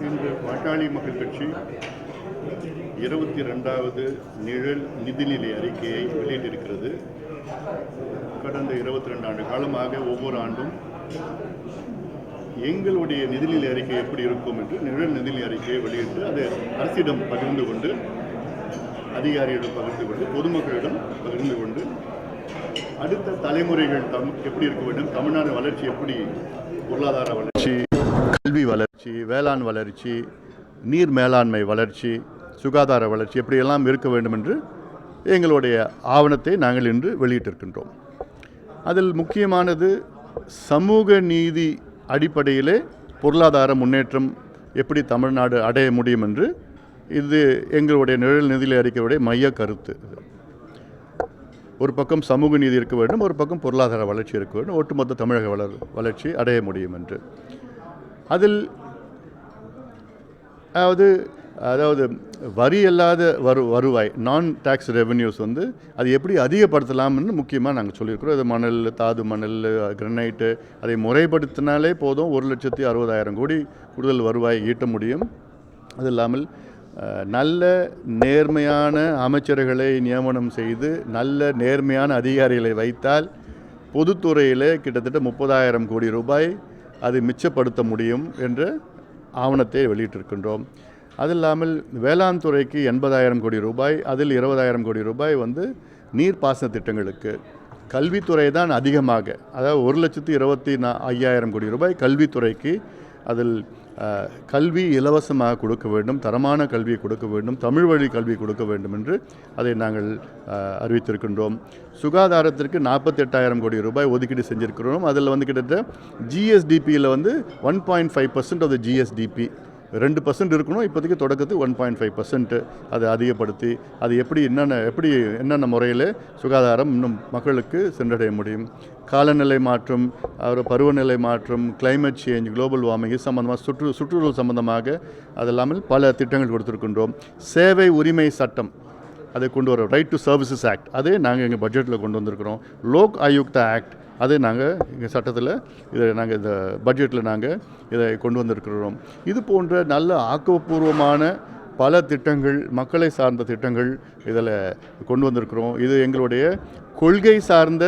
இன்று பாட்டாளி மக்கள் கட்சி 22வது நிழல் நிதிநிலை அறிக்கையை வெளியிட்டிருக்கிறது. கடந்த 22 ஆண்டு காலமாக ஒவ்வொரு ஆண்டும் எங்களுடைய நிதிநிலை அறிக்கை எப்படி இருக்கும் என்று நிழல் நிதிநிலை அறிக்கையை வெளியிட்டு அதை அரசிடம் பகிர்ந்து கொண்டு, அதிகாரிகளிடம் பகிர்ந்து கொண்டு, பொதுமக்களிடம் பகிர்ந்து கொண்டு, அடுத்த தலைமுறைகள் எப்படி இருக்க வேண்டும், தமிழ்நாடு வளர்ச்சி எப்படி, பொருளாதார வளர்ச்சி, கல்வி வளர்ச்சி, வேளாண் வளர்ச்சி, நீர் மேலாண்மை வளர்ச்சி, சுகாதார வளர்ச்சி எப்படியெல்லாம் இருக்க வேண்டும் என்று எங்களுடைய ஆவணத்தை நாங்கள் இன்று வெளியிட்டிருக்கின்றோம். அதில் முக்கியமானது சமூக நீதி அடிப்படையிலே பொருளாதார முன்னேற்றம் எப்படி தமிழ்நாடு அடைய முடியும் என்று இது எங்களுடைய நிழல் நிதிநிலை அறிக்கையுடைய மைய கருத்து. ஒரு பக்கம் சமூக நீதி இருக்க வேண்டும், ஒரு பக்கம் பொருளாதார வளர்ச்சி இருக்க வேண்டும், ஒட்டுமொத்த தமிழக வளர்ச்சி அடைய முடியும் என்று. அதில் அதாவது வரி அல்லாத வருவாய், நான் டேக்ஸ் ரெவென்யூஸ் அது எப்படி அதிகப்படுத்தலாம்னு முக்கியமாக நாங்கள் சொல்லியிருக்கிறோம். அது மணல், தாது மணல், கிரனைட்டு, அதை முறைப்படுத்தினாலே போதும் 1,60,000 கோடி கூடுதல் வருவாய் ஈட்ட முடியும். அது இல்லாமல் நல்ல நேர்மையான அமைச்சர்களை நியமனம் செய்து நல்ல நேர்மையான அதிகாரிகளை வைத்தால் பொதுத்துறையில் கிட்டத்தட்ட 30,000 கோடி ரூபாய் அது மிச்சப்படுத்த முடியும் என்ற ஆவணத்தை வெளியிட்டிருக்கின்றோம். அது இல்லாமல் வேளாண் துறைக்கு 80,000 கோடி ரூபாய், அதில் 20,000 கோடி ரூபாய் நீர்ப்பாசன திட்டங்களுக்கு. கல்வித்துறை தான் அதிகமாக, அதாவது 1,25,000 கோடி ரூபாய் கல்வித்துறைக்கு. அதில் கல்வி இலவசமாக கொடுக்க வேண்டும், தரமான கல்வியை கொடுக்க வேண்டும், தமிழ் வழி கல்வி கொடுக்க வேண்டும் என்று அதை நாங்கள் அறிவித்திருக்கின்றோம். சுகாதாரத்திற்கு 48,000 கோடி ரூபாய் ஒதுக்கீடு செஞ்சுருக்கிறோம். அதில் கிட்டத்தட்ட ஜிஎஸ்டிபியில் 1.5% ஆஃப் த ஜிஎஸ்டிபி 2% இருக்கணும். இப்போதைக்கு தொடக்கத்துக்கு 1.5% அதை அதிகப்படுத்தி அது என்னென்ன முறையில் சுகாதாரம் இன்னும் மக்களுக்கு சென்றடைய முடியும். காலநிலை மாற்றம், பருவநிலை மாற்றம், கிளைமேட் சேஞ்ச், குளோபல் வார்மிங், இது சம்பந்தமாக சுற்றுச்சூழல் சம்பந்தமாக அது இல்லாமல் பல திட்டங்கள் கொடுத்துருக்கின்றோம். சேவை உரிமை சட்டம் அதை கொண்டு வரோம், ரைட் டு சர்வீசஸ் ஆக்ட், அதை நாங்கள் எங்கள் பட்ஜெட்டில் கொண்டு வந்திருக்கிறோம். லோக் ஆயுக்தா ஆக்ட், அதை நாங்கள் எங்கள் சட்டத்தில் நாங்கள் இந்த பட்ஜெட்டில் நாங்கள் இதை கொண்டு வந்திருக்கிறோம். இது போன்ற நல்ல ஆக்கப்பூர்வமான பல திட்டங்கள், மக்களை சார்ந்த திட்டங்கள் இதில் கொண்டு வந்திருக்கிறோம். இது எங்களுடைய கொள்கை சார்ந்த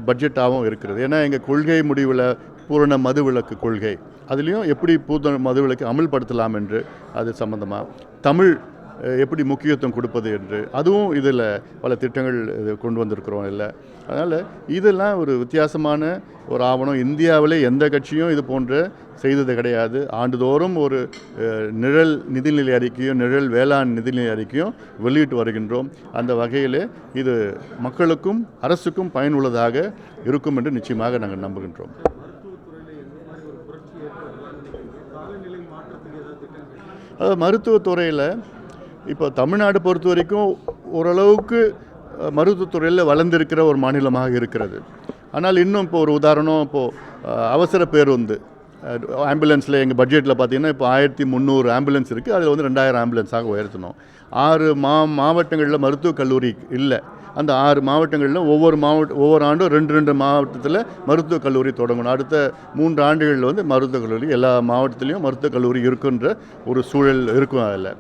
பட்ஜெட்டாகவும் இருக்கிறது. ஏன்னா எங்கள் கொள்கை முடிவில் பூரண மதுவிலக்கு கொள்கை, அதுலேயும் எப்படி பூரண மதுவிலக்கு அமல்படுத்தலாம் என்று அது சம்பந்தமாக, தமிழ் எப்படி முக்கியத்துவம் கொடுப்பது என்று அதுவும் இதில் பல திட்டங்கள் கொண்டு வந்திருக்கிறோம். இல்லை, அதனால் இதெல்லாம் ஒரு வித்தியாசமான ஒரு ஆவணம். இந்தியாவிலே எந்த கட்சியும் இது போன்ற செய்தது கிடையாது. ஆண்டுதோறும் ஒரு நிழல் நிதிநிலை அறிக்கையும் நிழல் வேளாண் நிதிநிலை அறிக்கையும் வெளியிட்டு வருகின்றோம். அந்த வகையில் இது மக்களுக்கும் அரசுக்கும் பயனுள்ளதாக இருக்கும் என்று நிச்சயமாக நாங்கள் நம்புகின்றோம். மருத்துவத்துறையில் இப்போ தமிழ்நாடு பொறுத்த வரைக்கும் ஓரளவுக்கு மருத்துவத்துறையில் வளர்ந்திருக்கிற ஒரு மாநிலமாக இருக்கிறது. ஆனால் இன்னும் இப்போ ஒரு உதாரணம், இப்போது அவசர பேருந்து ஆம்புலன்ஸில் எங்கள் பட்ஜெட்டில் பார்த்திங்கன்னா இப்போ 1,300 ஆம்புலன்ஸ் இருக்குது. அதில் 2,000 ஆம்புலன்ஸாக உயர்த்தணும். 6 மாவட்டங்களில் மருத்துவக் கல்லூரி இல்லை. அந்த 6 மாவட்டங்களில் ஒவ்வொரு ஆண்டும் 2 மாவட்டத்தில் மருத்துவக் கல்லூரி தொடங்கணும். அடுத்த 3 ஆண்டுகளில் மருத்துவக் கல்லூரி எல்லா மாவட்டத்திலையும் மருத்துவக் கல்லூரி இருக்குன்ற ஒரு சூழல் இருக்கும். அதில்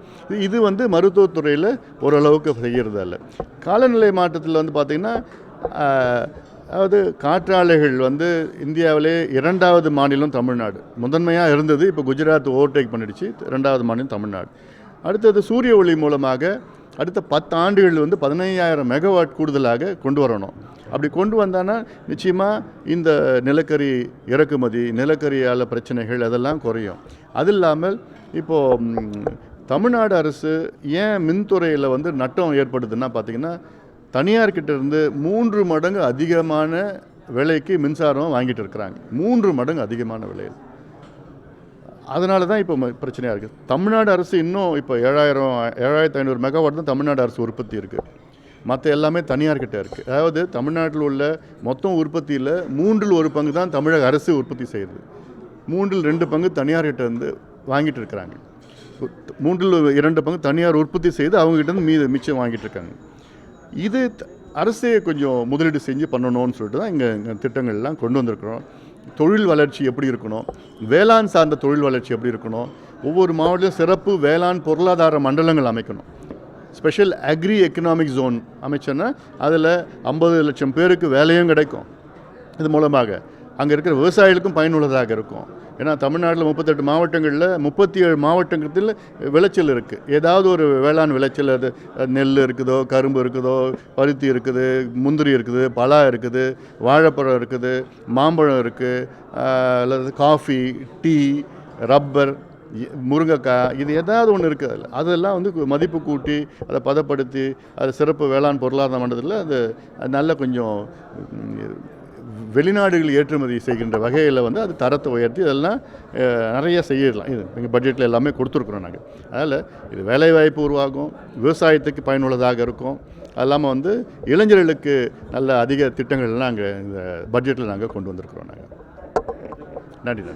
இது மருத்துவத்துறையில் ஓரளவுக்கு செய்கிறதில்ல. காலநிலை மாற்றத்தில் பார்த்திங்கன்னா, அதாவது காற்றாலைகள் இந்தியாவிலே 2வது மாநிலம் தமிழ்நாடு. முதன்மையாக இருந்தது, இப்போ குஜராத் ஓவர்டேக் பண்ணிடுச்சு. 2வது மாநிலம் தமிழ்நாடு. அடுத்தது சூரிய ஒளி மூலமாக அடுத்த 10 ஆண்டுகள் 15,000 மெகாவாட் கூடுதலாக கொண்டு வரணும். அப்படி கொண்டு வந்தானா நிச்சயமாக இந்த நிலக்கரி இறக்குமதி, நிலக்கரியால் பிரச்சனைகள் அதெல்லாம் குறையும். அது இல்லாமல் இப்போது தமிழ்நாடு அரசு ஏன் மின்துறையில் நட்டம் ஏற்படுதுன்னா பார்த்திங்கன்னா, தனியார்கிட்ட இருந்து 3 மடங்கு அதிகமான விலைக்கு மின்சாரம் வாங்கிட்டு இருக்கிறாங்க. 3 மடங்கு அதிகமான விலையில். அதனால தான் இப்போ பிரச்சனையாக இருக்குது. தமிழ்நாடு அரசு இன்னும் இப்போ 7,500 மெகாவாட் தான் தமிழ்நாடு அரசு உற்பத்தி இருக்குது. மற்ற எல்லாமே தனியார்கிட்ட இருக்குது. அதாவது தமிழ்நாட்டில் உள்ள மொத்தம் உற்பத்தியில் 1/3 பங்கு தான் தமிழக அரசு உற்பத்தி செய்யுது. 2 பங்கு தனியார்கிட்ட இருந்து வாங்கிட்டு இருக்கிறாங்க. 2 பங்கு தனியார் உற்பத்தி செய்து அவங்ககிட்ட மிச்சம் வாங்கிட்டு இருக்காங்க. இது அரசே கொஞ்சம் முதலீடு செஞ்சு பண்ணணும்னு சொல்லிட்டு தான் இங்கே திட்டங்கள்லாம் கொண்டு வந்திருக்கிறோம். தொழில் வளர்ச்சி எப்படி இருக்கணும், வேளாண் சார்ந்த தொழில் வளர்ச்சி எப்படி இருக்கணும், ஒவ்வொரு மாவட்டத்திலும் சிறப்பு வேளாண் பொருளாதார மண்டலங்கள் அமைக்கணும். ஸ்பெஷல் அக்ரி எக்கனாமிக் ஜோன் அமைச்சோன்னா அதில் 50 லட்சம் பேருக்கு வேலையும் கிடைக்கும். இது மூலமாக அங்கே இருக்கிற விவசாயிகளுக்கும் பயனுள்ளதாக இருக்கும். ஏன்னா தமிழ்நாட்டில் 38 மாவட்டங்களில் 37 மாவட்டத்தில் விளைச்சல் இருக்குது. ஏதாவது ஒரு வேளாண் விளைச்சல், அது நெல் இருக்குதோ, கரும்பு இருக்குதோ, பருத்தி இருக்குது, முந்திரி இருக்குது, பலா இருக்குது, வாழைப்பழம் இருக்குது, மாம்பழம் இருக்குது, அல்லது காஃபி, டீ, ரப்பர், முருங்கைக்காய், இது ஏதாவது ஒன்று இருக்குது. அதெல்லாம் வந்து மதிப்பு கூட்டி அதை பதப்படுத்தி அது சிறப்பு வேளாண் பொருளாதார மண்டலத்தில் அது நல்ல கொஞ்சம் வெளிநாடுகள் ஏற்றுமதி செய்கின்ற வகையில் வந்து அது தரத்தை உயர்த்தி இதெல்லாம் நிறைய செய்யலாம். இது எங்கள் பட்ஜெட்டில் எல்லாமே கொடுத்துருக்குறோம் நாங்கள். அதனால் இது வேலைவாய்ப்பு உருவாகும், விவசாயத்துக்கு பயனுள்ளதாக இருக்கும். அது இல்லாமல் வந்து இளைஞர்களுக்கு நல்ல அதிக திட்டங்கள்லாம் நாங்கள் இந்த பட்ஜெட்டில் நாங்கள் கொண்டு வந்திருக்கிறோம். நாங்கள் நன்றி.